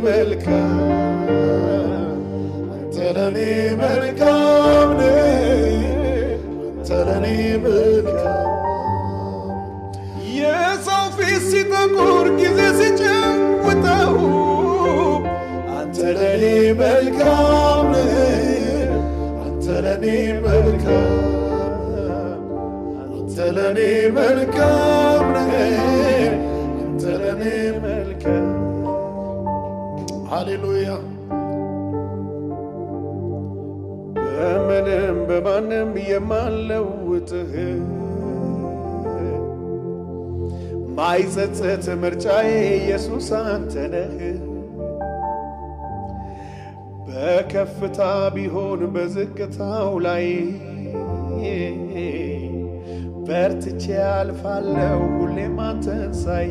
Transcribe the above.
መልካም አንተ ለኔ መልካም አንተ ለኔ መልካም የሰው ፊት ሲጠቁር ጊዜ ሲጨውጠው አንተ ለኔ መልካም አንተ ለኔ መልካም አንተ ለኔ መልካም አንተ ለኔ መልካም ሃሌሉያ በምንም በማንም የማልለውጥህ ማይጸጸት ምርጫዬ ኢየሱስ አንተ ነህ በከፍታ ቢሆን በዝቅታው ላይ በርትቼ አልፋለሁ ሁሌም አንተን ሳይ